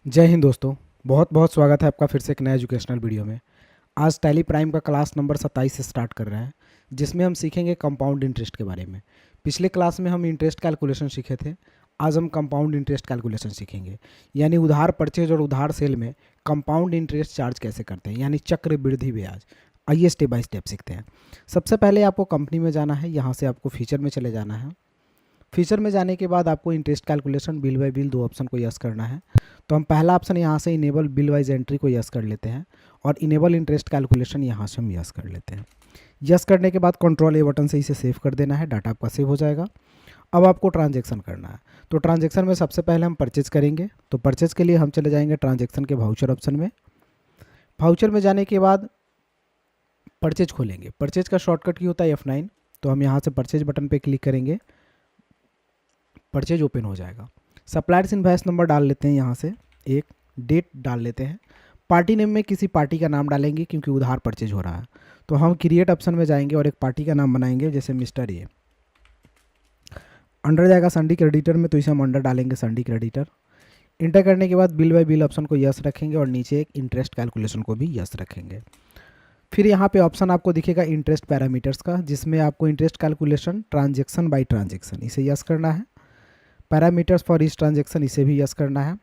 जय हिंद दोस्तों। बहुत बहुत स्वागत है आपका फिर से एक नया एजुकेशनल वीडियो में। आज टैली प्राइम का क्लास नंबर 27 से स्टार्ट कर रहे हैं, जिसमें हम सीखेंगे कंपाउंड इंटरेस्ट के बारे में। पिछले क्लास में हम इंटरेस्ट कैलकुलेशन सीखे थे। आज हम कंपाउंड इंटरेस्ट कैलकुलेशन सीखेंगे, यानी उधार परचेज और उधार सेल में कंपाउंड इंटरेस्ट चार्ज कैसे करते हैं, यानी चक्रवृद्धि ब्याज। आइए स्टेप बाय स्टेप सीखते हैं। सबसे पहले आपको कंपनी में जाना है, यहाँ से आपको फीचर में चले जाना है। फीचर में जाने के बाद आपको interest calculation bill bye bill दो ऑप्शन को यस करना है। तो हम पहला ऑप्शन यहाँ से इनेबल बिल वाइज एंट्री को यस कर लेते हैं और इनेबल इंटरेस्ट कैलकुलेशन यहाँ से हम यस कर लेते हैं। यस करने के बाद कंट्रोल ए बटन से इसे सेव कर देना है, डाटा आपका सेव हो जाएगा। अब आपको ट्रांजेक्शन करना है। तो ट्रांजेक्शन में सबसे पहले हम परचेज करेंगे। तो परचेज के लिए हम चले जाएंगे ट्रांजेक्शन के वाउचर ऑप्शन में। वाउचर में जाने के बाद परचेज खोलेंगे। परचेज का शॉर्टकट की होता है F9। तो हम यहाँ से परचेज बटन पर क्लिक करेंगे, परचेज ओपन हो जाएगा। सप्लायर्स इनवॉइस नंबर डाल लेते हैं, यहाँ से एक डेट डाल लेते हैं। पार्टी नेम में किसी पार्टी का नाम डालेंगे क्योंकि उधार परचेज हो रहा है। तो हम क्रिएट ऑप्शन में जाएंगे और एक पार्टी का नाम बनाएंगे, जैसे मिस्टर ए। अंडर जाएगा संडी क्रेडिटर में, तो इसे हम अंडर डालेंगे संडी क्रेडिटर। इंटर करने के बाद बिल बाय बिल ऑप्शन को यस रखेंगे और नीचे एक इंटरेस्ट कैलकुलेशन को भी यस रखेंगे। फिर यहाँ पे ऑप्शन आपको दिखेगा इंटरेस्ट पैरामीटर्स का, जिसमें आपको interest calculation transaction by transaction इसे यस करना है। पैरामीटर्स फॉर ईच ट्रांजेक्शन इसे भी यस करना है।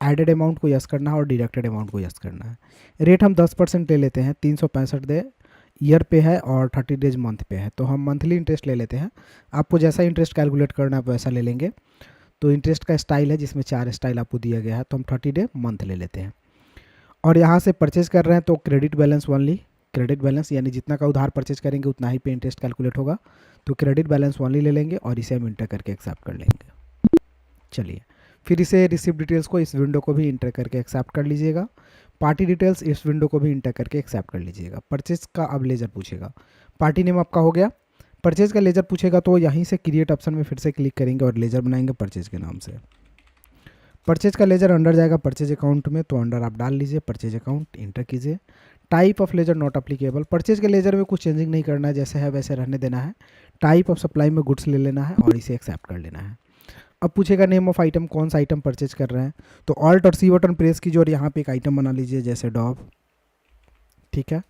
एडेड अमाउंट को यस करना है और डिडक्टेड अमाउंट को यस करना है। रेट हम 10% ले लेते हैं। 365 डे ईयर पे है और 30 डेज मंथ पे है, तो हम मंथली इंटरेस्ट ले लेते हैं। आपको जैसा इंटरेस्ट कैलकुलेट करना है आप वैसा ले लेंगे। तो इंटरेस्ट का स्टाइल है, जिसमें 4 स्टाइल आपको दिया गया है, तो हम 30 डे मंथ ले लेते हैं। और यहाँ से परचेज कर रहे हैं तो credit balance only, credit balance यानी जितना का उधार परचेज करेंगे उतना ही पे इंटरेस्ट कैलकुलेट होगा। तो क्रेडिट बैलेंस ओनली ले लेंगे और इसे हम इंटर करके एक्सेप्ट कर लेंगे। चलिए, फिर इसे रिसिप्ट डिटेल्स को इस विंडो को भी इंटर करके एक्सेप्ट कर लीजिएगा। पार्टी डिटेल्स इस विंडो को भी इंटर करके एक्सेप्ट कर लीजिएगा। परचेज का अब लेजर पूछेगा। पार्टी नेम आपका हो गया। परचेज का लेजर पूछेगा तो यहीं से क्रिएट ऑप्शन में फिर से क्लिक करेंगे और लेजर बनाएंगे परचेज के नाम से। परचेज का लेजर अंडर जाएगा परचेज अकाउंट में, तो अंडर आप डाल लीजिए परचेज अकाउंट, इंटर कीजिए। Type of ledger not applicable. Purchase के लेजर में कुछ चेंजिंग नहीं करना है, जैसे है वैसे रहने देना है। टाइप ऑफ सप्लाई में गुड्स ले लेना है और इसे एक्सेप्ट कर लेना है। अब पूछेगा नेम ऑफ आइटम, कौन सा आइटम परचेज कर रहे हैं। तो ऑल्ट और सी बटन प्रेस कीजिए और यहाँ पे एक आइटम बना लीजिए, जैसे डॉब। ठीक है,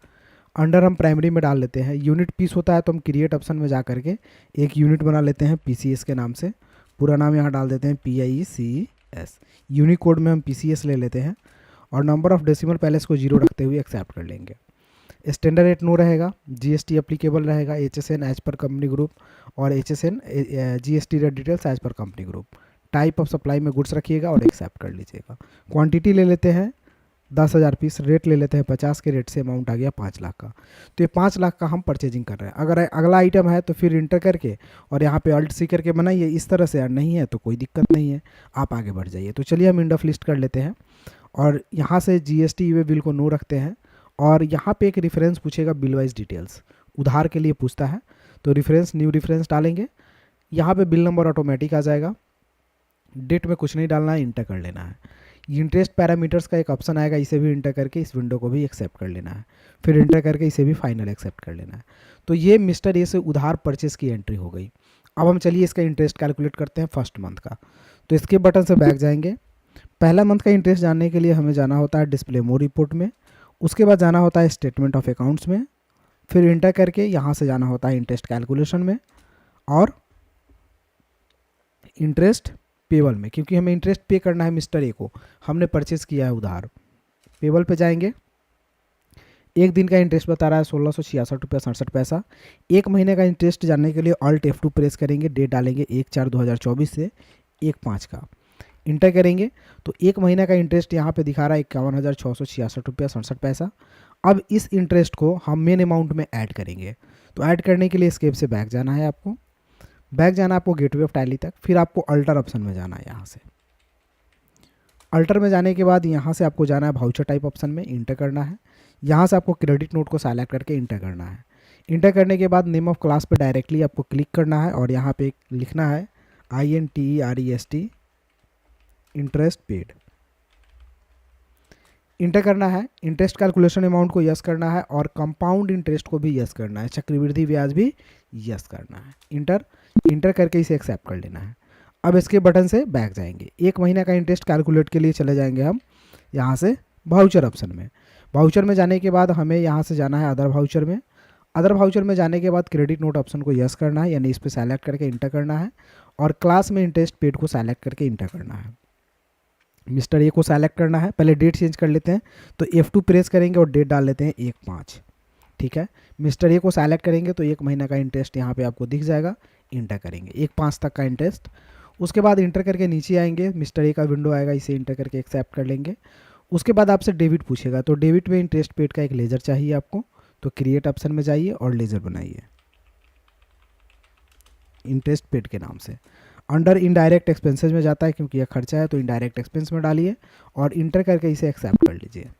अंडर हम प्राइमरी में डाल लेते हैं। यूनिट पीस होता है तो हम क्रिएट ऑप्शन में जा करके एक यूनिट बना लेते हैं PCS के नाम से। पूरा नाम यहाँ डाल देते हैं PIECS। यूनिक कोड में हम PCS ले लेते हैं और नंबर ऑफ डेसिमल पहले इसको 0 रखते हुए एक्सेप्ट कर लेंगे। स्टैंडर्ड रेट नो रहेगा, GST एप्लीकेबल रहेगा, HSN as per company group और HSN GST rate details as per company group. Type of supply में गुड्स रखिएगा और एक्सेप्ट कर लीजिएगा। क्वांटिटी ले लेते हैं 10,000 पीस, रेट ले लेते हैं 50 के, रेट से अमाउंट आ गया 5 लाख का। तो ये 5 लाख का हम परचेजिंग कर रहे हैं। अगर अगला आइटम है तो फिर इंटर करके और यहाँ पे अल्ट सी करके बनाइए इस तरह से, नहीं है तो कोई दिक्कत नहीं है, आप आगे बढ़ जाइए। तो चलिए हम इंड ऑफ लिस्ट कर लेते हैं और यहाँ से GST वे बिल को नो रखते हैं। और यहाँ पे एक रेफरेंस पूछेगा बिल वाइज डिटेल्स, उधार के लिए पूछता है। तो रेफरेंस न्यू रेफरेंस डालेंगे। यहाँ पे बिल नंबर ऑटोमेटिक आ जाएगा। डेट में कुछ नहीं डालना है, इंटर कर लेना है। इंटरेस्ट पैरामीटर्स का एक ऑप्शन आएगा, इसे भी इंटर करके इस विंडो को भी एक्सेप्ट कर लेना है। फिर इंटर करके इसे भी फाइनल एक्सेप्ट कर लेना है। तो ये मिस्टर ए से उधार परचेस की एंट्री हो गई। अब हम चलिए इसका इंटरेस्ट कैलकुलेट करते हैं फर्स्ट मंथ का। तो इसके बटन से बैक जाएंगे। पहला मंथ का इंटरेस्ट जानने के लिए हमें जाना होता है डिस्प्ले मोर रिपोर्ट में। उसके बाद जाना होता है स्टेटमेंट ऑफ अकाउंट्स में। फिर इंटर करके यहाँ से जाना होता है इंटरेस्ट कैलकुलेशन में और इंटरेस्ट पेबल में, क्योंकि हमें इंटरेस्ट पे करना है मिस्टर ए को, हमने परचेस किया है उधार। पेबल पे जाएंगे। एक दिन का इंटरेस्ट बता रहा है 1666 रुपया 67 पैसा। एक महीने का इंटरेस्ट जानने के लिए ऑल्ट F2 प्रेस करेंगे, डेट डालेंगे 1/4/2024 से 1/5 का, इंटर करेंगे। तो एक महीने का इंटरेस्ट यहाँ पे दिखा रहा है 51,666 रुपया 67 पैसा। अब इस इंटरेस्ट को हम मेन अमाउंट में ऐड करेंगे। तो ऐड करने के लिए स्केप से बैक जाना है आपको। बैक जाना है आपको गेटवे ऑफ टैली तक। फिर आपको अल्टर ऑप्शन में जाना है। यहाँ से अल्टर में जाने के बाद यहाँ से आपको जाना है वाउचर टाइप ऑप्शन में, इंटर करना है। यहाँ से आपको क्रेडिट नोट को सेलेक्ट करके इंटर करना है। इंटर करने के बाद नेम ऑफ क्लास पे डायरेक्टली आपको क्लिक करना है और यहाँ पे लिखना है INTEREST इंटरेस्ट पेड, इंटर करना है। इंटरेस्ट कैलकुलेशन अमाउंट को यस करना है और कंपाउंड इंटरेस्ट को भी यस करना है, चक्रवृद्धि ब्याज भी यस करना है। इंटर करके इसे एक्सेप्ट कर लेना है। अब इसके बटन से बैक जाएंगे। एक महीने का इंटरेस्ट कैलकुलेट के लिए चले जाएंगे हम यहाँ से वाउचर ऑप्शन में। वाउचर में जाने के बाद हमें यहाँ से जाना है अदर वाउचर में। अदर वाउचर में जाने के बाद क्रेडिट नोट ऑप्शन को यस करना है, यानी इस पर सेलेक्ट करके इंटर करना है और क्लास में इंटरेस्ट पेड को सेलेक्ट करके इंटर करना है। मिस्टर ए को सेलेक्ट करना है, पहले डेट चेंज कर लेते हैं, तो F2 प्रेस करेंगे और डेट डाल लेते हैं 1/5। ठीक है, मिस्टर ए को सेलेक्ट करेंगे तो 1 महीना का इंटरेस्ट यहाँ पे आपको दिख जाएगा, इंटर करेंगे 1/5 तक का इंटरेस्ट। उसके बाद इंटर करके नीचे आएंगे, मिस्टर ए का विंडो आएगा, इसे इंटर करके एक्सेप्ट कर लेंगे। उसके बाद आपसे डेबिट पूछेगा, तो डेबिट में इंटरेस्ट पेड का एक लेजर चाहिए आपको, तो क्रिएट ऑप्शन में जाइए और लेजर बनाइए इंटरेस्ट पेड के नाम से। अंडर इनडायरेक्ट एक्सपेंसेस में जाता है क्योंकि यह खर्चा है, तो इनडायरेक्ट एक्सपेंस में डालिए और इंटर करके इसे एक्सेप्ट कर लीजिए।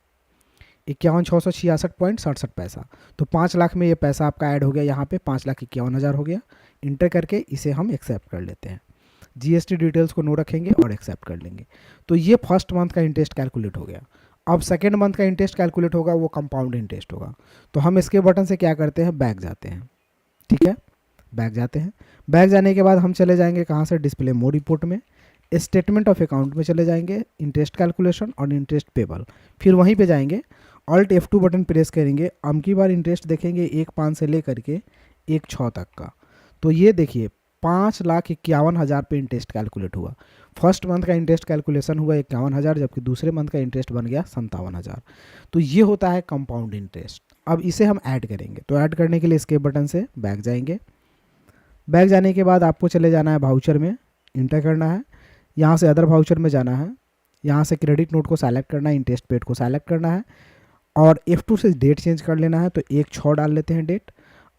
51,666.67 पैसा, तो 5 लाख में ये पैसा आपका ऐड हो गया, यहाँ पे 5,51,000 हो गया। इंटर करके इसे हम एक्सेप्ट कर लेते हैं। जीएसटी डिटेल्स को नो रखेंगे और एक्सेप्ट कर लेंगे। तो ये फर्स्ट मंथ का इंटरेस्ट कैलकुलेट हो गया। अब सेकेंड मंथ का इंटरेस्ट कैलकुलेट होगा, वो कंपाउंड इंटरेस्ट होगा। तो हम इसके बटन से क्या करते हैं, बैक जाते हैं। ठीक है, बैक जाते हैं। बैक जाने के बाद हम चले जाएंगे कहाँ से, डिस्प्ले मोड रिपोर्ट में, स्टेटमेंट ऑफ अकाउंट में चले जाएंगे, इंटरेस्ट कैलकुलेशन और इंटरेस्ट पेबल। फिर वहीं पे जाएंगे, ऑल्ट F2 बटन प्रेस करेंगे। अब की बार इंटरेस्ट देखेंगे 1/5 से लेकर के 1/6 तक का। तो ये देखिए 5,51,000 पे इंटरेस्ट कैलकुलेट हुआ। फर्स्ट मंथ का इंटरेस्ट कैलकुलेशन हुआ 51,000, जबकि दूसरे मंथ का इंटरेस्ट बन गया 57,000। तो ये होता है कंपाउंड इंटरेस्ट। अब इसे हम ऐड करेंगे, तो ऐड करने के लिए इसके बटन से बैक जाएंगे। बैक जाने के बाद आपको चले जाना है वाउचर में, इंटर करना है, यहाँ से अदर वाउचर में जाना है, यहाँ से क्रेडिट नोट को सेलेक्ट करना है, इंटरेस्ट पेड को सेलेक्ट करना है और F2 से डेट चेंज कर लेना है, तो 1/6 डाल लेते हैं डेट।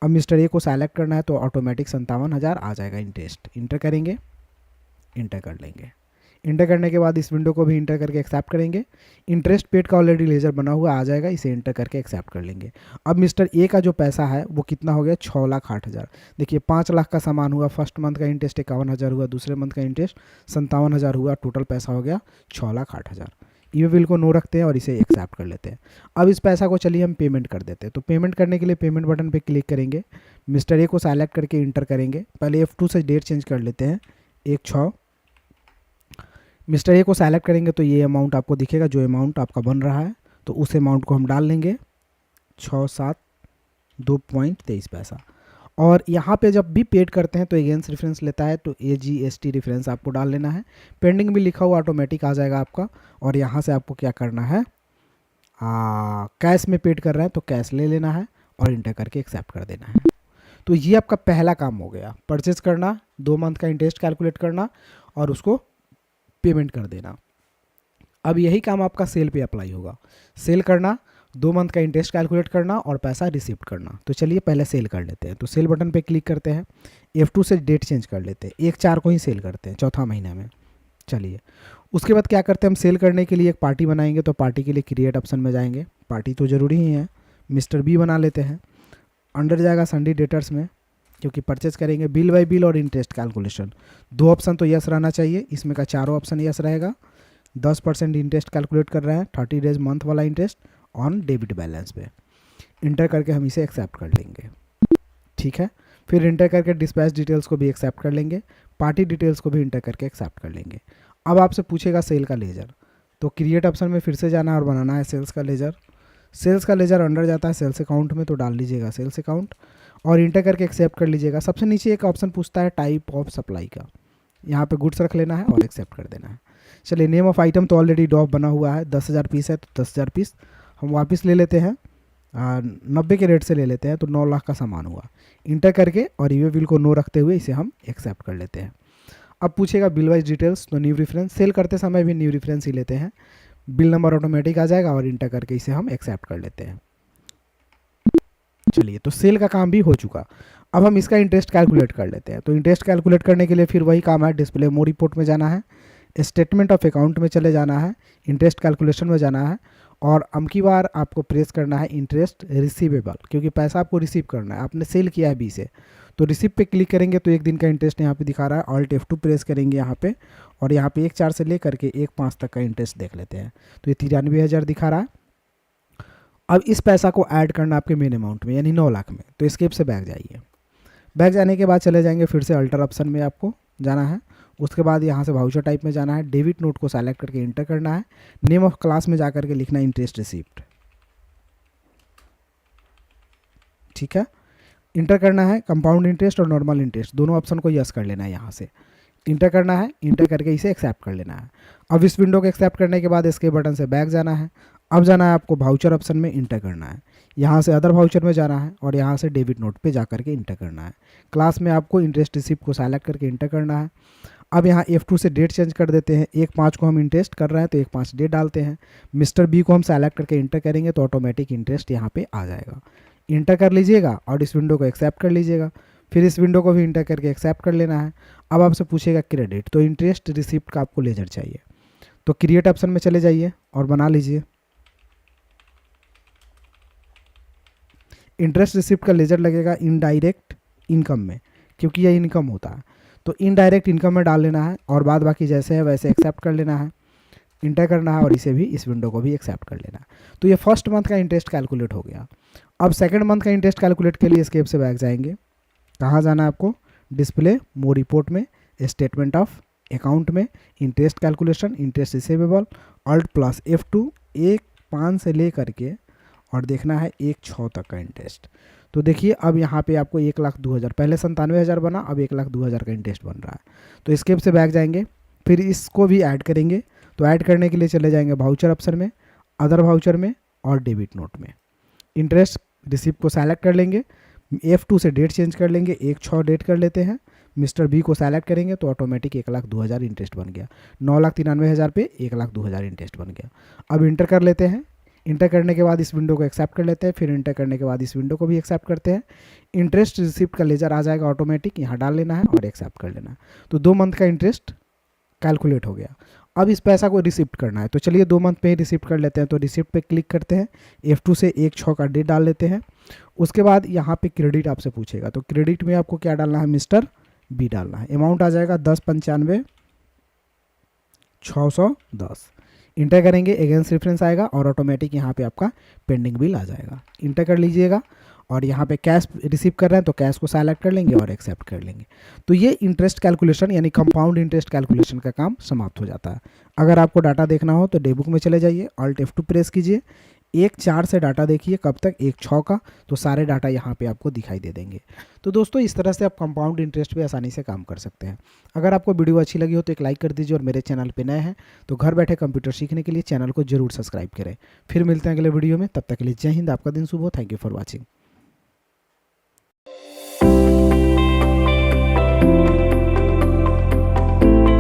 अब मिस्टर ए को सेलेक्ट करना है, तो ऑटोमेटिक 57,000 आ जाएगा इंटरेस्ट। इंटर करेंगे, इंटर कर लेंगे। इंटर करने के बाद इस विंडो को भी इंटर करके एक्सेप्ट करेंगे। इंटरेस्ट पेड का ऑलरेडी लेजर बना हुआ आ जाएगा, इसे इंटर करके एक्सेप्ट कर लेंगे। अब मिस्टर ए का जो पैसा है वो कितना हो गया, 6,08,000। देखिए 5 लाख का सामान हुआ, फर्स्ट मंथ का इंटरेस्ट 51,000 हुआ, दूसरे मंथ का इंटरेस्ट 57,000 हुआ, टोटल पैसा हो गया 6,08,000। ई बिल को नो रखते हैं और इसे एक्सेप्ट कर लेते हैं। अब इस पैसा को चलिए हम पेमेंट कर देते हैं। तो पेमेंट करने के लिए पेमेंट बटन पे क्लिक करेंगे, मिस्टर ए को सेलेक्ट करके इंटर करेंगे। पहले F2 से डेट चेंज कर लेते हैं, 1/6। मिस्टर ए को सेलेक्ट करेंगे तो ये अमाउंट आपको दिखेगा, जो अमाउंट आपका बन रहा है, तो उस अमाउंट को हम डाल लेंगे 672.23 पैसा। और यहाँ पे जब भी पेड करते हैं तो अगेंस्ट रेफरेंस लेता है, तो AGST रेफरेंस आपको डाल लेना है। पेंडिंग भी लिखा हुआ ऑटोमेटिक आ जाएगा आपका। और यहाँ से आपको क्या करना है, कैश में पेड कर रहा है तो कैश ले लेना है और इंटर करके एक्सेप्ट कर देना है। तो ये आपका पहला काम हो गया, परचेज करना, 2 मंथ का इंटरेस्ट कैलकुलेट करना और उसको पेमेंट कर देना। अब यही काम आपका सेल पे अप्लाई होगा। सेल करना, 2 मंथ का इंटरेस्ट कैलकुलेट करना और पैसा रिसीव करना। तो चलिए पहले सेल कर लेते हैं। तो सेल बटन पे क्लिक करते हैं, F2 से डेट चेंज कर लेते हैं, 1/4 को ही सेल करते हैं, चौथा महीना में। चलिए उसके बाद क्या करते हैं, हम सेल करने के लिए एक पार्टी बनाएंगे। तो पार्टी के लिए क्रिएट ऑप्शन में जाएंगे, पार्टी तो ज़रूरी ही है, मिस्टर बी बना लेते हैं। अंडर जाएगा संडे डेटर्स में, क्योंकि परचेज करेंगे। बिल बाय बिल और इंटरेस्ट कैलकुलेशन 2 ऑप्शन तो यस रहना चाहिए, इसमें का चारों ऑप्शन यस रहेगा। 10% इंटरेस्ट कैलकुलेट कर रहा है, 30 डेज मंथ वाला इंटरेस्ट ऑन डेबिट बैलेंस पे। इंटर करके हम इसे एक्सेप्ट कर लेंगे। ठीक है, फिर इंटर करके डिस्पैच डिटेल्स को भी एक्सेप्ट कर लेंगे, पार्टी डिटेल्स को भी इंटर करके एक्सेप्ट कर लेंगे। अब आपसे पूछेगा सेल का लेजर, तो क्रिएट ऑप्शन में फिर से जाना और बनाना है सेल्स का लेजर। सेल्स का लेजर अंडर जाता है सेल्स अकाउंट में, तो डाल लीजिएगा सेल्स अकाउंट और इंटर करके एक्सेप्ट कर लीजिएगा। सबसे नीचे एक ऑप्शन पूछता है टाइप ऑफ सप्लाई का, यहाँ पे गुड्स रख लेना है और एक्सेप्ट कर देना है। चलिए नेम ऑफ आइटम तो ऑलरेडी डॉप बना हुआ है, 10,000 पीस है तो 10,000 पीस हम वापस ले लेते हैं, 90 के रेट से ले लेते हैं, तो 9 लाख का सामान हुआ। इंटर करके और ये बिल को नो रखते हुए इसे हम एक्सेप्ट कर लेते हैं। अब पूछेगा बिल वाइज डिटेल्स, तो न्यू रेफरेंस, सेल करते समय भी न्यू रेफरेंस ही लेते हैं। बिल नंबर ऑटोमेटिक आ जाएगा और इंटर करके इसे हम एक्सेप्ट कर लेते हैं। चलिए तो सेल का काम भी हो चुका। अब हम इसका इंटरेस्ट कैलकुलेट कर लेते हैं। तो इंटरेस्ट कैलकुलेट करने के लिए फिर वही काम है, डिस्प्ले मोड रिपोर्ट में जाना है, स्टेटमेंट ऑफ अकाउंट में चले जाना है, इंटरेस्ट कैलकुलेशन में जाना है और अमकी बार आपको प्रेस करना है इंटरेस्ट रिसीवेबल, क्योंकि पैसा आपको रिसीव करना है, आपने सेल किया है बी से। तो रिसीव पे क्लिक करेंगे तो 1 दिन का इंटरेस्ट यहाँ पे दिखा रहा है। ऑल्ट F2 प्रेस करेंगे यहाँ पे और यहाँ पे 1/4 से लेकर के 1/5 तक का इंटरेस्ट देख लेते हैं। तो ये 93,000 दिखा रहा है। अब इस पैसा को ऐड करना आपके मेन अमाउंट में, यानी 9 लाख में। तो स्केप से बैक जाइए। बैक जाने के बाद चले जाएंगे फिर से अल्टर ऑप्शन में आपको जाना है, उसके बाद यहाँ से वाउचर टाइप में जाना है, डेबिट नोट को सेलेक्ट करके इंटर करना है, नेम ऑफ क्लास में जा करके लिखना है इंटरेस्ट रिसिप्ट, ठीक है। इंटर करना है कंपाउंड इंटरेस्ट और नॉर्मल इंटरेस्ट, दोनों ऑप्शन को यस कर लेना है, यहाँ से इंटर करना है, इंटर करके इसे एक्सेप्ट कर लेना है। अब इस विंडो को एक्सेप्ट करने के बाद इसके बटन से बैक जाना है। अब जाना है आपको वाउचर ऑप्शन में, इंटर करना है, यहाँ से अदर वाउचर में जाना है और यहाँ से डेबिट नोट पे जा करके इंटर करना है। क्लास में आपको इंटरेस्ट रिसिप्ट को सेलेक्ट करके इंटर करना है। अब यहाँ F2 से डेट चेंज कर देते हैं, 1/5 को हम इंटरेस्ट कर रहे हैं तो 1/5 डेट डालते हैं। मिस्टर बी को हम सेलेक्ट करके इंटर करेंगे तो ऑटोमेटिक इंटरेस्ट यहाँ पे आ जाएगा। इंटर कर लीजिएगा और इस विंडो को एक्सेप्ट कर लीजिएगा। फिर इस विंडो को भी इंटर करके एक्सेप्ट कर लेना है। अब आपसे पूछेगा क्रेडिट, तो इंटरेस्ट रिसिप्ट का आपको लेजर चाहिए, तो क्रिएट ऑप्शन में चले जाइए और बना लीजिए। इंटरेस्ट रिसिप्ट का लेजर लगेगा इनडायरेक्ट इनकम में, क्योंकि यह इनकम होता है, तो इनडायरेक्ट इनकम में डाल लेना है और बाद बाकी जैसे है वैसे एक्सेप्ट कर लेना है, इंटर करना है और इसे भी, इस विंडो को भी एक्सेप्ट कर लेना है। तो ये फर्स्ट मंथ का इंटरेस्ट कैलकुलेट हो गया। अब सेकंड मंथ का इंटरेस्ट कैलकुलेट के लिए एस्केप से बैक जाएंगे। कहाँ जाना है आपको, डिस्प्ले, मोर रिपोर्ट में, स्टेटमेंट ऑफ अकाउंट में, interest calculation, interest receivable, alt plus F2, 1/5 से ले करके और देखना है 1/6 तक का इंटरेस्ट। तो देखिए अब यहाँ पे आपको 1,02,000, पहले 97,000 बना, अब 1,02,000 का इंटरेस्ट बन रहा है। तो एस्केप से बैक जाएंगे, फिर इसको भी ऐड करेंगे। तो ऐड करने के लिए चले जाएंगे वाउचर ऑप्शन में, अदर वाउचर में और डेबिट नोट में। इंटरेस्ट रिसिप्ट को सेलेक्ट कर लेंगे, F2 से डेट चेंज कर लेंगे, 1/6 डेट कर लेते हैं। मिस्टर बी को सेलेक्ट करेंगे तो ऑटोमेटिक 1,02,000 इंटरेस्ट बन गया। 9,93,000 पे 1,02,000 इंटरेस्ट बन गया। अब इंटर कर लेते हैं। इंटर करने के बाद इस विंडो को एक्सेप्ट कर लेते हैं, फिर इंटर करने के बाद इस विंडो को भी एक्सेप्ट करते हैं। इंटरेस्ट रिसिप्ट का लेजर आ जाएगा ऑटोमेटिक, यहाँ डाल लेना है और एक्सेप्ट कर लेना है। तो 2 मंथ का इंटरेस्ट कैलकुलेट हो गया। अब इस पैसा को रिसिप्ट करना है, तो चलिए 2 मंथ पे ही रिसिप्ट कर लेते हैं। तो रिसिप्ट पे क्लिक करते हैं, F2 से 1/6 का डेट डाल लेते हैं। उसके बाद यहाँ पे क्रेडिट आपसे पूछेगा, तो क्रेडिट में आपको क्या डालना है, मिस्टर बी डालना है। अमाउंट आ जाएगा 10,95,610। इंटर करेंगे, अगेंस्ट रेफरेंस आएगा और ऑटोमेटिक यहाँ पे आपका पेंडिंग बिल आ जाएगा। इंटर कर लीजिएगा और यहाँ पे कैश रिसीव कर रहे हैं तो कैश को सेलेक्ट कर लेंगे और एक्सेप्ट कर लेंगे। तो ये इंटरेस्ट कैलकुलेशन यानी कंपाउंड इंटरेस्ट कैलकुलेशन का काम समाप्त हो जाता है। अगर आपको डाटा देखना हो तो डेबुक में चले जाइए, अल्ट F2 प्रेस कीजिए, 1/4 से डाटा देखिए, कब तक, 1/6 का, तो सारे डाटा यहाँ पे आपको दिखाई दे देंगे। तो दोस्तों इस तरह से आप कंपाउंड इंटरेस्ट पे आसानी से काम कर सकते हैं। अगर आपको वीडियो अच्छी लगी हो तो एक लाइक कर दीजिए और मेरे चैनल पे नए हैं तो घर बैठे कंप्यूटर सीखने के लिए चैनल को जरूर सब्सक्राइब करें। फिर मिलते हैं अगले वीडियो में, तब तक के लिए जय हिंद, आपका दिन शुभ हो। Thank you for watching.